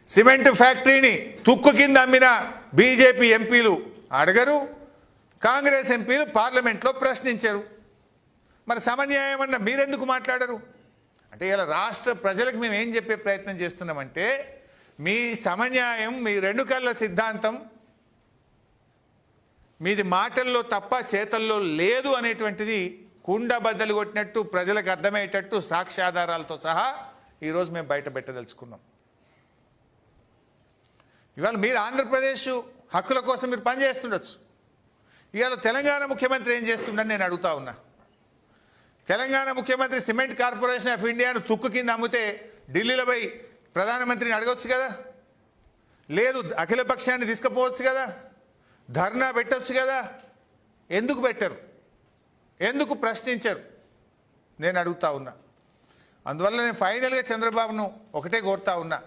Cement ఫ్యాక్టరీని తుక్కు కింద అమ్మిన బీజేపీ ఎంపీలు అడగరు, కాంగ్రెస్ ఎంపీలు పార్లమెంట్లో ప్రశ్నించరు. మరి సమన్యాయం అన్న మీరెందుకు మాట్లాడరు? అంటే ఇలా రాష్ట్ర ప్రజలకు మేము ఏం చెప్పే ప్రయత్నం చేస్తున్నామంటే, మీ సమన్యాయం, మీ రెండు కళ్ళ సిద్ధాంతం మీది మాటల్లో తప్ప చేతల్లో లేదు అనేటువంటిది కుండ బద్దలు కొట్టినట్టు ప్రజలకు అర్థమయ్యేటట్టు సాక్ష్యాధారాలతో సహా ఈరోజు మేము బయట పెట్టదలుచుకున్నాం. ఇవాళ మీరు ఆంధ్రప్రదేశ్ హక్కుల కోసం మీరు పనిచేస్తుండొచ్చు. ఇవాళ తెలంగాణ ముఖ్యమంత్రి ఏం చేస్తుండని నేను అడుగుతా ఉన్నా. తెలంగాణ ముఖ్యమంత్రి సిమెంట్ కార్పొరేషన్ ఆఫ్ ఇండియాను తుక్కు కింద అమ్మితే ఢిల్లీలో పోయి ప్రధానమంత్రిని అడగవచ్చు కదా, లేదు అఖిల పక్షాన్ని తీసుకుపోవచ్చు కదా, ధర్నా పెట్టవచ్చు కదా. ఎందుకు పెట్టరు? ఎందుకు ప్రశ్నించరు? నేను అడుగుతా ఉన్నా. అందువల్ల నేను ఫైనల్గా చంద్రబాబును ఒకటే కోరుతా ఉన్నా,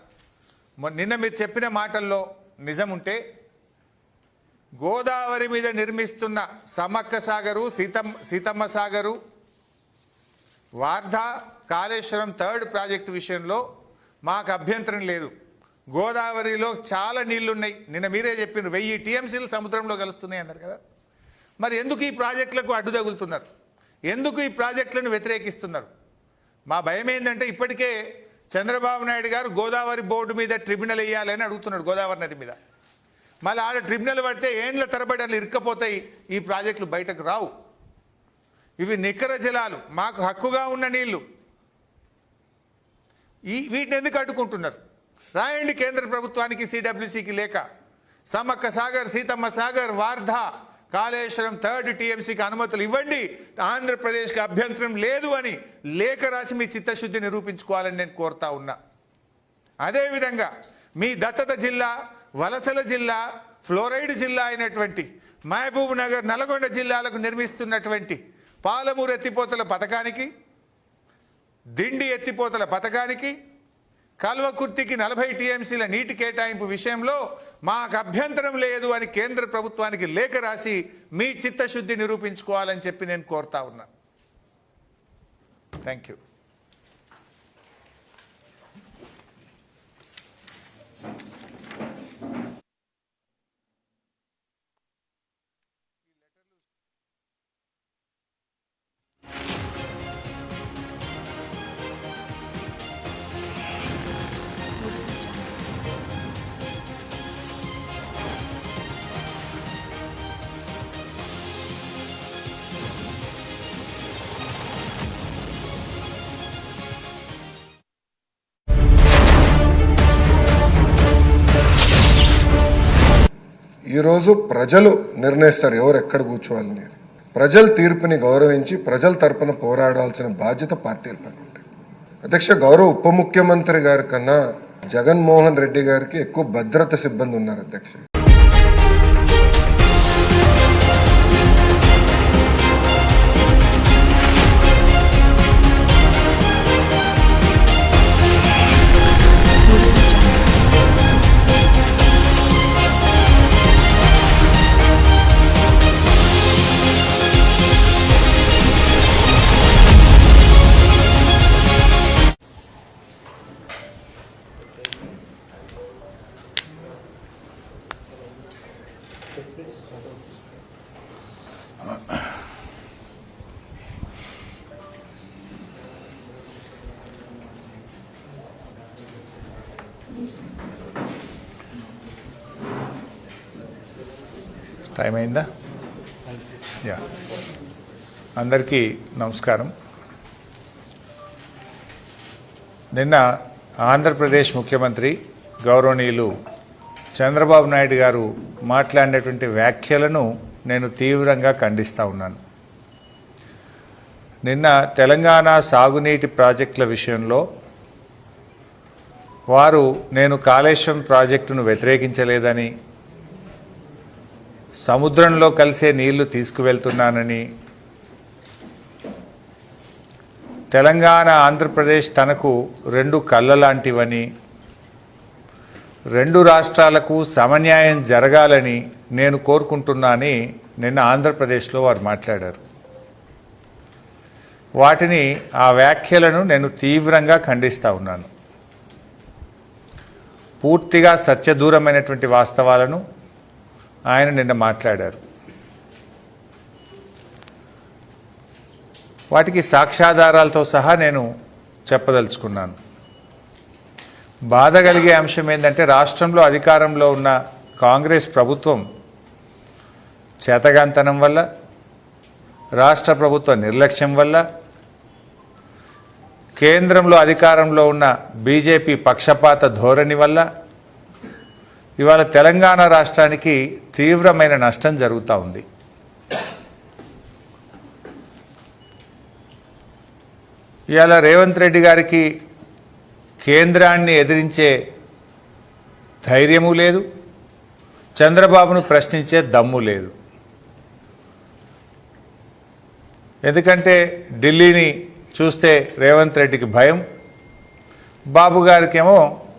నిన్న మీరు చెప్పిన మాటల్లో నిజం ఉంటే గోదావరి మీద నిర్మిస్తున్న సమ్మక్క సాగరు, సీతమ్మ సాగరు, వార్ధా, కాళేశ్వరం థర్డ్ ప్రాజెక్టు విషయంలో మాకు అభ్యంతరం లేదు. గోదావరిలో చాలా నీళ్లున్నాయి. నిన్న మీరే చెప్పినారు 1000 టీఎంసీలు సముద్రంలో కలుస్తున్నాయి అన్నారు కదా. మరి ఎందుకు ఈ ప్రాజెక్టులకు అడ్డు తగులుతున్నారు? ఎందుకు ఈ ప్రాజెక్టులను వ్యతిరేకిస్తున్నారు? మా భయం ఏంటంటే, ఇప్పటికే చంద్రబాబు నాయుడు గారు గోదావరి బోర్డు మీద ట్రిబ్యునల్ వేయాలని అడుగుతున్నాడు. గోదావరి నది మీద మళ్ళీ ఆడ ట్రిబ్యునల్ పడితే ఏండ్ల తరబడి అలా ఇరుక్కపోతాయి, ఈ ప్రాజెక్టులు బయటకు రావు. ఇవి నికర జలాలు, మాకు హక్కుగా ఉన్న నీళ్లు. వీటిని ఎందుకు అడ్డుకుంటున్నారు? రాయండి కేంద్ర ప్రభుత్వానికి, సిడబ్ల్యూసీకి లేక. సమ్మక్క సాగర్, సీతమ్మ సాగర్, వార్ధా, కాళేశ్వరం థర్డ్ టీఎంసీకి అనుమతులు ఇవ్వండి, ఆంధ్రప్రదేశ్కి అభ్యంతరం లేదు అని లేఖ రాసి మీ చిత్తశుద్ధి నిరూపించుకోవాలని నేను కోరుతా ఉన్నా. అదేవిధంగా మీ దత్తత జిల్లా, వలసల జిల్లా, ఫ్లోరైడ్ జిల్లా అయినటువంటి మహబూబ్ నగర్, నల్గొండ జిల్లాలకు నిర్మిస్తున్నటువంటి పాలమూరు ఎత్తిపోతల పథకానికి, దిండి ఎత్తిపోతల పథకానికి, కల్వకుర్తికి 40 టీఎంసీల నీటి కేటాయింపు విషయంలో మాకు అభ్యంతరం లేదు అని కేంద్ర ప్రభుత్వానికి లేఖ రాసి మీ చిత్తశుద్ధి నిరూపించుకోవాలని చెప్పి నేను కోరుతా ఉన్నా. Thank you. ఈరోజు ప్రజలు నిర్ణయిస్తారు ఎవరు ఎక్కడ కూర్చోవాలని. ప్రజల తీర్పుని గౌరవించి ప్రజల తరపున పోరాడాల్సిన బాధ్యత పార్టీల పైన ఉంటాయి. అధ్యక్ష, గౌరవ ఉప ముఖ్యమంత్రి గారి కన్నా జగన్మోహన్ రెడ్డి గారికి ఎక్కువ భద్రత సిబ్బంది ఉన్నారు అధ్యక్ష. టైం అయిందా? యా, అందరికీ నమస్కారం. నిన్న ఆంధ్రప్రదేశ్ ముఖ్యమంత్రి గౌరవనీయులు చంద్రబాబు నాయుడు గారు మాట్లాడినటువంటి వ్యాఖ్యలను నేను తీవ్రంగా ఖండిస్తూ ఉన్నాను. నిన్న తెలంగాణ సాగునీటి ప్రాజెక్టుల విషయంలో వారు నేను కాళేశ్వరం ప్రాజెక్టును వ్యతిరేకించలేదని, సముద్రంలో కలిసే నీళ్లు తీసుకువెళ్తున్నానని, తెలంగాణ ఆంధ్రప్రదేశ్ తనకు 2 కళ్ళ లాంటివని, 2 రాష్ట్రాలకు సమన్యాయం జరగాలని నేను కోరుకుంటున్నానని నిన్న ఆంధ్రప్రదేశ్లో వారు మాట్లాడారు. వాటిని, ఆ వ్యాఖ్యలను నేను తీవ్రంగా ఖండిస్తూ ఉన్నాను. పూర్తిగా సత్యదూరమైనటువంటి వాస్తవాలను ఆయన నిన్న మాట్లాడారు. వాటికి సాక్ష్యాధారాలతో సహా నేను చెప్పదలుచుకున్నాను. బాధ కలిగే అంశం ఏంటంటే రాష్ట్రంలో అధికారంలో ఉన్న కాంగ్రెస్ ప్రభుత్వం చేతగాంతనం వల్ల, రాష్ట్ర ప్రభుత్వ నిర్లక్ష్యం వల్ల, కేంద్రంలో అధికారంలో ఉన్న బీజేపీ పక్షపాత ధోరణి వల్ల ఇవాళ తెలంగాణ రాష్ట్రానికి తీవ్రమైన నష్టం జరుగుతూ ఉంది. ఇవాళ రేవంత్ రెడ్డి గారికి కేంద్రాన్ని ఎదిరించే ధైర్యము లేదు, చంద్రబాబును ప్రశ్నించే దమ్ము లేదు. ఎందుకంటే ఢిల్లీని చూస్తే రేవంత్ రెడ్డికి భయం, బాబు గారికేమో